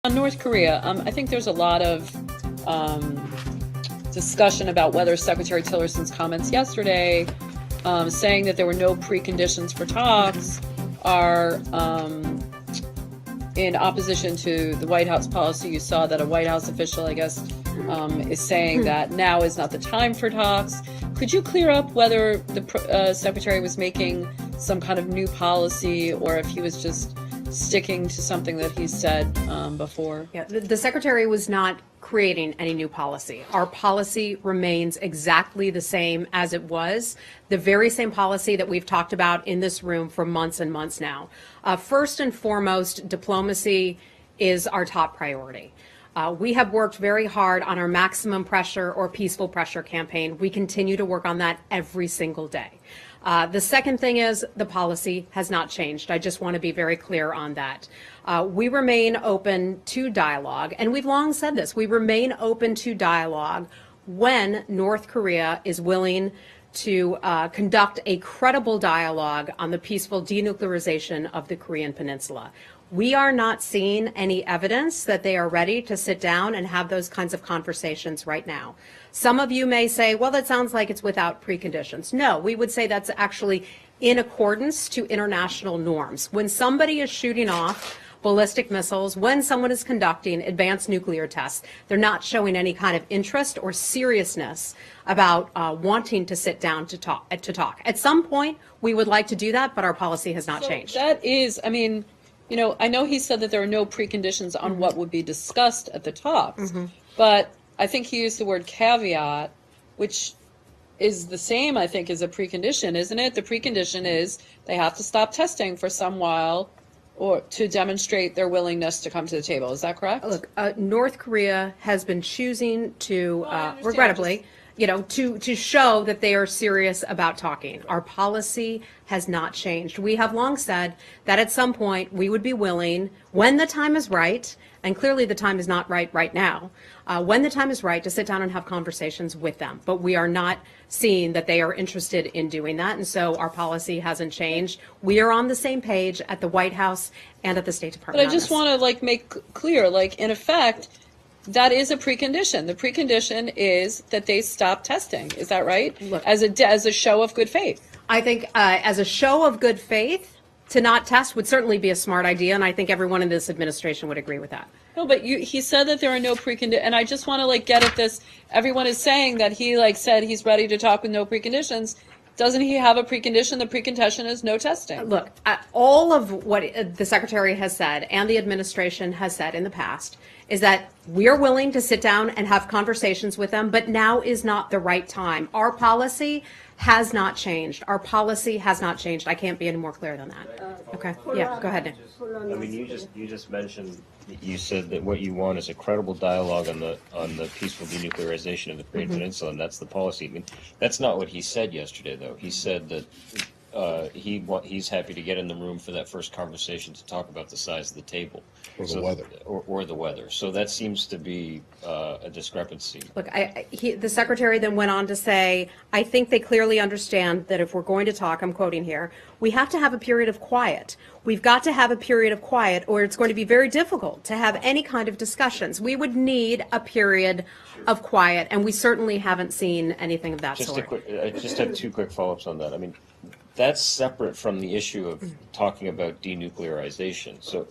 On North Korea, I think there's a lot of discussion about whether Secretary Tillerson's comments yesterday, saying that there were no preconditions for talks, are in opposition to the White House policy. You saw that a White House official, I guess, is saying that now is not the time for talks. Could you clear up whether the Secretary was making some kind of new policy or if he was just sticking to something that he said before? Yeah, the Secretary was not creating any new policy. Our policy remains exactly the same as it was, the very same policy that we've talked about in this room for months and months now. First and foremost, diplomacy is our top priority. We have worked very hard on our maximum pressure or peaceful pressure campaign. We continue to work on that every single day. The second thing is the policy has not changed. I just want to be very clear on that. We remain open to dialogue, and we've long said this. We remain open to dialogue when North Korea is willing to conduct a credible dialogue on the peaceful denuclearization of the Korean Peninsula. We are not seeing any evidence that they are ready to sit down and have those kinds of conversations right now. Some of you may say, well, that sounds like it's without preconditions. No, we would say that's actually in accordance to international norms. When somebody is shooting off ballistic missiles, when someone is conducting advanced nuclear tests, they're not showing any kind of interest or seriousness about wanting to sit down to talk. At some point, we would like to do that, but our policy has not changed. That is, I mean, you know, I know he said that there are no preconditions on what would be discussed at the talks, but I think he used the word caveat, which is the same, I think, as a precondition, isn't it? The precondition is they have to stop testing for some while or to demonstrate their willingness to come to the table. Is that correct? Look, North Korea has been choosing to, regrettably, to show that they are serious about talking. Our policy has not changed. We have long said that at some point we would be willing, when the time is right, and clearly the time is not right now, when the time is right to sit down and have conversations with them. But we are not seeing that they are interested in doing that, and so our policy hasn't changed. We are on the same page at the White House and at the State Department. But I just want to make clear, in effect, that is a precondition. The precondition is that they stop testing. Is that right? Look, as a show of good faith. I think as a show of good faith, to not test would certainly be a smart idea, and I think everyone in this administration would agree with that. No, but he said that there are no preconditions, and I just want to get at this. Everyone is saying that he said he's ready to talk with no preconditions. Doesn't he have a precondition? The precondition is no testing. Look, all of what the Secretary has said and the administration has said in the past is that we are willing to sit down and have conversations with them, but now is not the right time. Our policy has not changed. Our policy has not changed. I can't be any more clear than that. Okay. Yeah, go ahead, Nick. I mean, you just mentioned, you said that what you want is a credible dialogue on the peaceful denuclearization of the Korean Peninsula, and that's the policy. I mean, that's not what he said yesterday, though. He said that he's happy to get in the room for that first conversation to talk about the size of the table. Or the weather. Or the weather. So that seems to be a discrepancy. Look, the Secretary then went on to say, I think they clearly understand that if we're going to talk, I'm quoting here, we have to have a period of quiet. We've got to have a period of quiet or it's going to be very difficult to have any kind of discussions. We would need a period of quiet, and we certainly haven't seen anything of that sort. I just have two quick follow-ups on that. I mean, that's separate from the issue of talking about denuclearization. So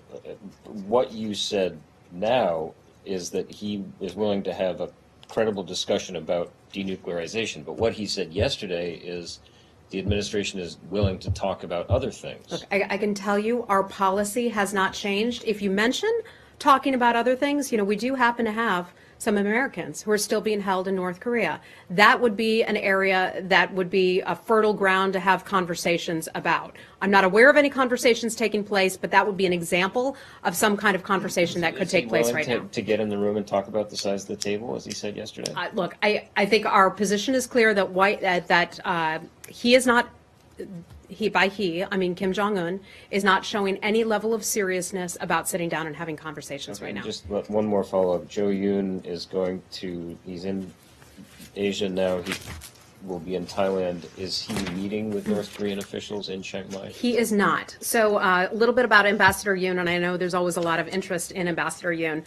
what you said now is that he is willing to have a credible discussion about denuclearization. But what he said yesterday is the administration is willing to talk about other things. Look, I can tell you our policy has not changed. If you mention talking about other things, we do happen to have some Americans who are still being held in North Korea. That would be an area that would be a fertile ground to have conversations about. I'm not aware of any conversations taking place, but that would be an example of some kind of conversation that could take place right now. To get in the room and talk about the size of the table, as he said yesterday? Look, I think our position is clear that he is not. I mean Kim Jong-un, is not showing any level of seriousness about sitting down and having conversations right now. Just one more follow-up. Joe Yoon is he's in Asia now. will be in Thailand. Is he meeting with North Korean officials in Chiang Mai? He is not. So a little bit about Ambassador Yoon, and I know there's always a lot of interest in Ambassador Yoon.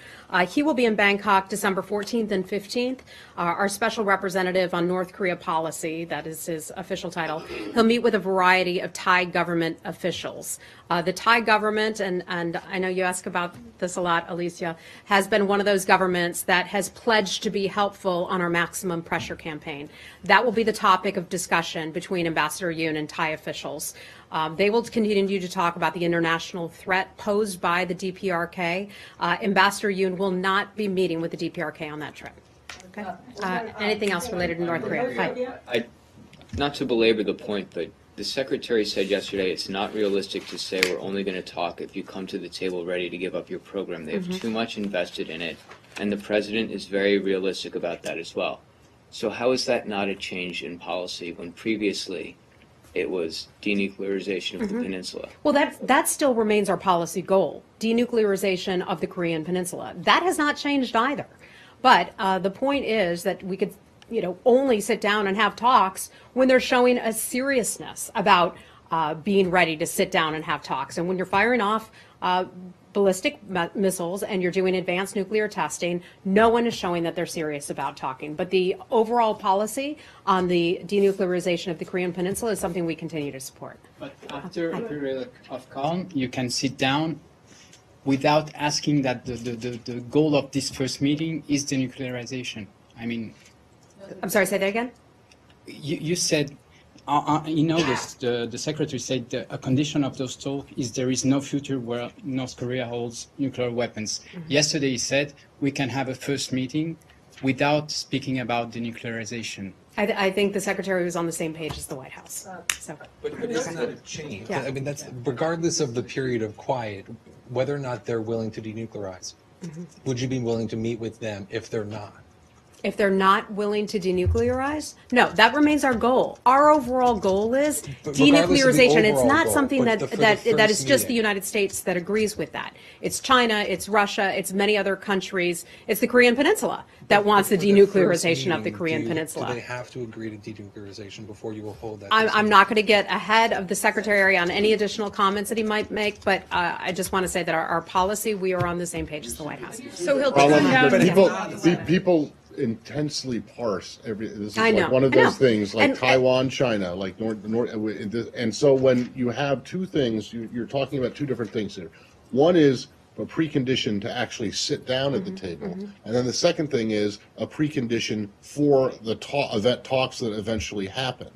He will be in Bangkok December 14th and 15th. Our special representative on North Korea policy, that is his official title. He'll meet with a variety of Thai government officials. The Thai government, and I know you ask about this a lot, Alicia, has been one of those governments that has pledged to be helpful on our maximum pressure campaign. That will be the topic of discussion between Ambassador Yoon and Thai officials. They will continue to talk about the international threat posed by the DPRK. Ambassador Yoon will not be meeting with the DPRK on that trip. Okay. Anything else related to North Korea? Hi. Not to belabor the point, but the Secretary said yesterday it's not realistic to say we're only going to talk if you come to the table ready to give up your program. They have too much invested in it, and the President is very realistic about that as well. So how is that not a change in policy when previously it was denuclearization of the peninsula? Well, that still remains our policy goal, denuclearization of the Korean Peninsula. That has not changed either. But the point is that we could, only sit down and have talks when they're showing a seriousness about being ready to sit down and have talks. And when you're firing off ballistic missiles and you're doing advanced nuclear testing, no one is showing that they're serious about talking. But the overall policy on the denuclearization of the Korean Peninsula is something we continue to support. But after a period of calm, you can sit down without asking that the goal of this first meeting is denuclearization. I mean, I'm sorry, say that again? you said, in August, the Secretary said that a condition of those talks is there is no future where North Korea holds nuclear weapons. Yesterday he said we can have a first meeting without speaking about denuclearization. I think the Secretary was on the same page as the White House. But isn't that a change? Yeah. I mean, that's regardless of the period of quiet, whether or not they're willing to denuclearize. Would you be willing to meet with them if they're not? If they're not willing to denuclearize? No, that remains our goal. Our overall goal is But regardless of the denuclearization. It's overall not goal, something but that for the that is first just the meeting. United States that agrees with that. It's China, it's Russia, it's many other countries. It's the Korean Peninsula that wants the For first denuclearization of the meeting, Korean do Peninsula. they have to agree to denuclearization before you will hold that? I'm not going to get ahead of the Secretary on any additional comments that he might make, but I just want to say that our policy, we are on the same page as the White House. So he'll Problem, turn down. people intensely parse every. This is I know, like one of I know. those things, like And- Taiwan, China, like North. And so when you have two things, you're talking about two different things here. One is a precondition to actually sit down at the table, and then the second thing is a precondition for the event talks that eventually happen.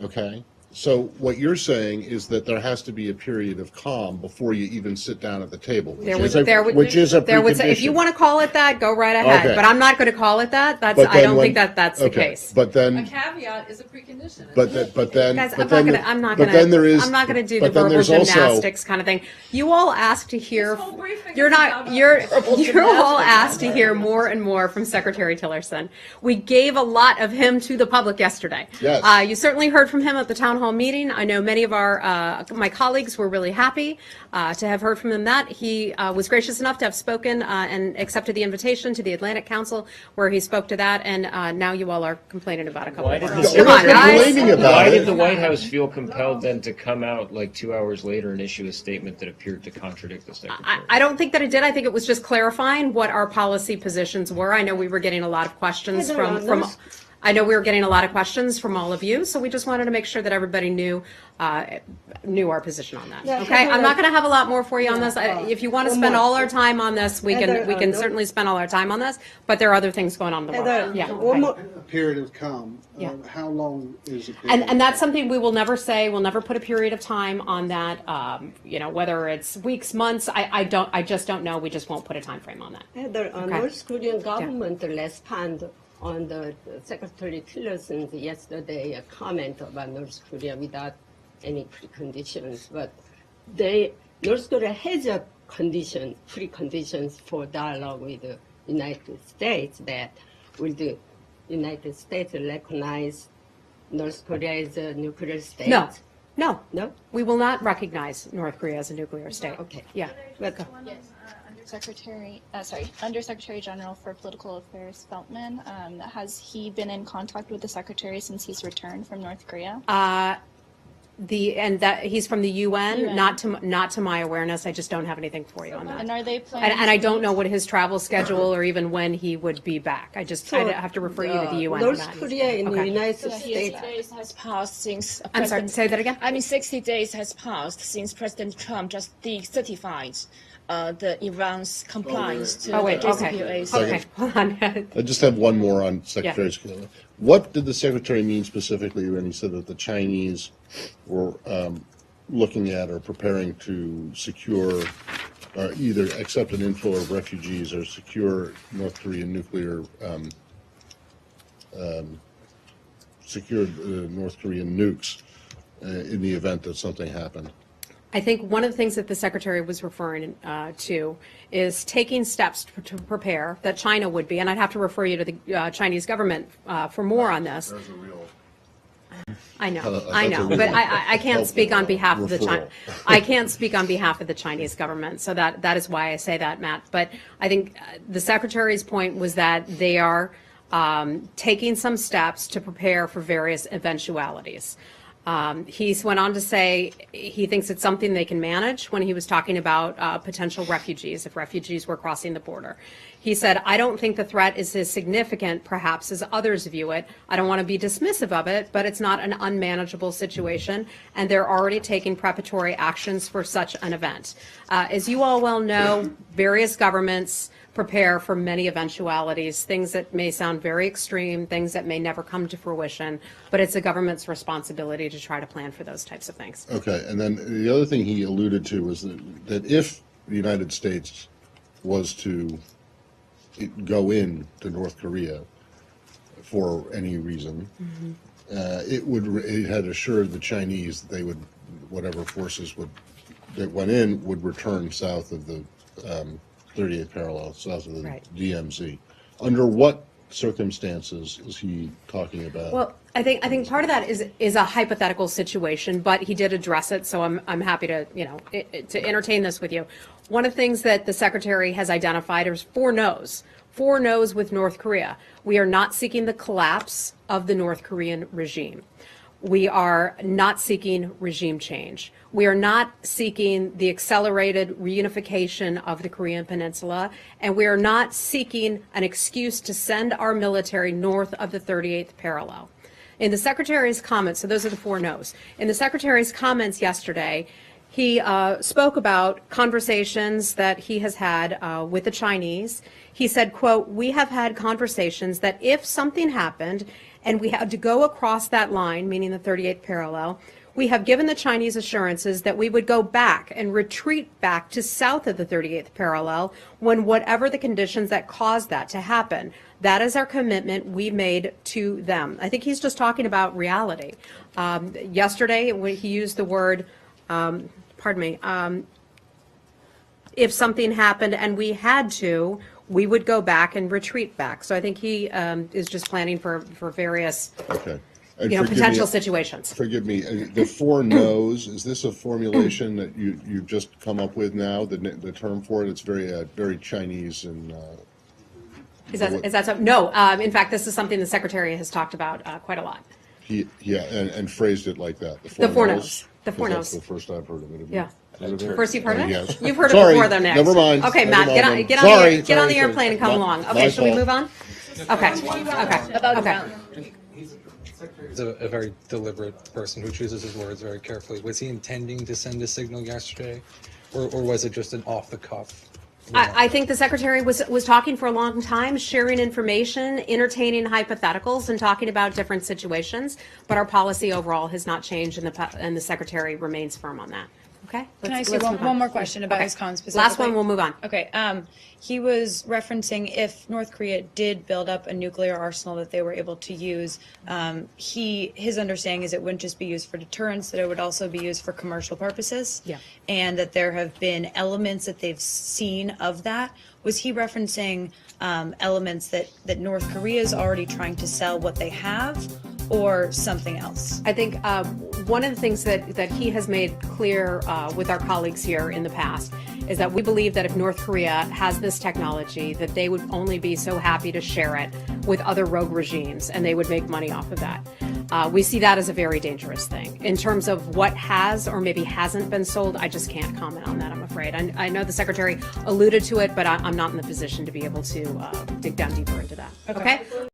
Okay. So what you're saying is that there has to be a period of calm before you even sit down at the table, which is a precondition. If you want to call it that, go right ahead. Okay. But I'm not going to call it that. But I then don't when- think that's the okay, case. But A then, caveat is a precondition. but then, Guys, but then, I'm not but going then there is. I'm not going to do the but then verbal there's also- gymnastics kind of thing. You all asked to hear. This whole briefing You're is not. about You're. verbal You're all gymnastics. asked to hear more and more from Secretary Tillerson. We gave a lot of him to the public yesterday. Yes. You certainly heard from him at the town hall meeting. I know many of my colleagues were really happy to have heard from him. That he was gracious enough to have spoken and accepted the invitation to the Atlantic Council, where he spoke to that. And now you all are complaining about a couple Why of did things. the Come on, Secretary guys. complaining about Why it? did the White House feel compelled then to come out like 2 hours later and issue a statement that appeared to contradict the Secretary? I don't think that it did. I think it was just clarifying what our policy positions were. I know we were getting a lot of questions from I know we were getting a lot of questions from all of you, so we just wanted to make sure that everybody knew our position on that. Okay, I'm not going to have a lot more for you on this. If you want to spend all our time on this, we can certainly spend all our time on this. But there are other things going on in the world. Yeah. One more okay. period of calm. Yeah. How long is a period? And that's something we will never say. We'll never put a period of time on that. Whether it's weeks, months, I just don't know. We just won't put a time frame on that. The Okay. North Korean government responded on the Secretary Tillerson's yesterday comment about North Korea without any preconditions, but North Korea has a preconditions for dialogue with the United States that will the United States recognize North Korea as a nuclear state? No. No? We will not recognize North Korea as a nuclear state. Okay. Yeah. But Go. Under Undersecretary General for Political Affairs Feltman, has he been in contact with the secretary since he's returned from North Korea? He's from the UN, UN. not to my awareness. I just don't have anything for you on that. And are they planning? And I to don't meet- know what his travel schedule or even when he would be back. I have to refer you to the UN on North that. Korea in the Okay. United 60 States. days has passed since I'm sorry, say that again? 60 days has passed since President Trump just decertified the Iran's compliance to Oh, wait, the okay. JCPOA. Okay, hold on. I just have one more on Secretary's. What did the Secretary mean specifically when he said that the Chinese were looking at or preparing to secure or either accept an inflow of refugees or secure North Korean nuclear, North Korean nukes in the event that something happened? I think one of the things that the secretary was referring to is taking steps to prepare that China would be, and I'd have to refer you to the Chinese government for more on this. There's a real I know, That's I a know, real but I can't speak on behalf of the referral. I can't speak on behalf of the Chinese government, so that is why I say that, Matt. But I think the secretary's point was that they are taking some steps to prepare for various eventualities. He went on to say he thinks it's something they can manage when he was talking about potential refugees, if refugees were crossing the border. He said, I don't think the threat is as significant, perhaps, as others view it. I don't want to be dismissive of it, but it's not an unmanageable situation, and they're already taking preparatory actions for such an event. As you all well know, various governments prepare for many eventualities, things that may sound very extreme, things that may never come to fruition, but it's a government's responsibility to try to plan for those types of things. Okay, and then the other thing he alluded to was that if the United States was to go in to North Korea for any reason, it had assured the Chinese that they would, whatever forces that went in would return south of the 38th parallel, south of the Right. DMZ. Under what circumstances is he talking about? Well, I think part of that is a hypothetical situation, but he did address it, so I'm happy to to entertain this with you. One of the things that the secretary has identified is four no's with North Korea. We are not seeking the collapse of the North Korean regime. We are not seeking regime change. We are not seeking the accelerated reunification of the Korean Peninsula, and we are not seeking an excuse to send our military north of the 38th parallel. In the Secretary's comments, so those are the four no's. In the Secretary's comments yesterday, he spoke about conversations that he has had with the Chinese. He said, quote, we have had conversations that if something happened and we had to go across that line, meaning the 38th parallel, we have given the Chinese assurances that we would go back and retreat back to south of the 38th parallel when whatever the conditions that caused that to happen. That is our commitment we made to them. I think he's just talking about reality. Yesterday, when he used the word, if something happened and we had to, we would go back and retreat back. So I think he is just planning for various Okay. And forgive me- potential situations. Forgive me, the four no's, is this a formulation that you've just come up with now, the term for it? It's very Chinese and. Is that so? No, in fact, this is something the secretary has talked about quite a lot. And phrased it like that. The four no's. The four 'Cause no's. That's the first I've heard of it. Yeah. Is it here? First you've heard it? Yes. You've heard it Sorry, before, though, next. never mind. Okay, Never Matt, mind then. get on the airplane and come My- along. my Okay, shall we fault. move on? Okay. He's a very deliberate person who chooses his words very carefully. Was he intending to send a signal yesterday, or was it just an off-the-cuff? I think the secretary was talking for a long time, sharing information, entertaining hypotheticals, and talking about different situations. But our policy overall has not changed, and the secretary remains firm on that. Okay? Can I Let's ask you move on. one more question about Okay. his comments specifically? Last one, we'll move on. Okay. He was referencing if North Korea did build up a nuclear arsenal that they were able to use, his understanding is it wouldn't just be used for deterrence, that it would also be used for commercial purposes. Yeah. And that there have been elements that they've seen of that. Was he referencing elements that North Korea is already trying to sell what they have, or something else? I think one of the things that he has made clear with our colleagues here in the past is that we believe that if North Korea has this technology, that they would only be so happy to share it with other rogue regimes, and they would make money off of that. We see that as a very dangerous thing. In terms of what has or maybe hasn't been sold, I just can't comment on that, I'm afraid. I know the Secretary alluded to it, but I'm not in the position to be able to dig down deeper into that. Okay?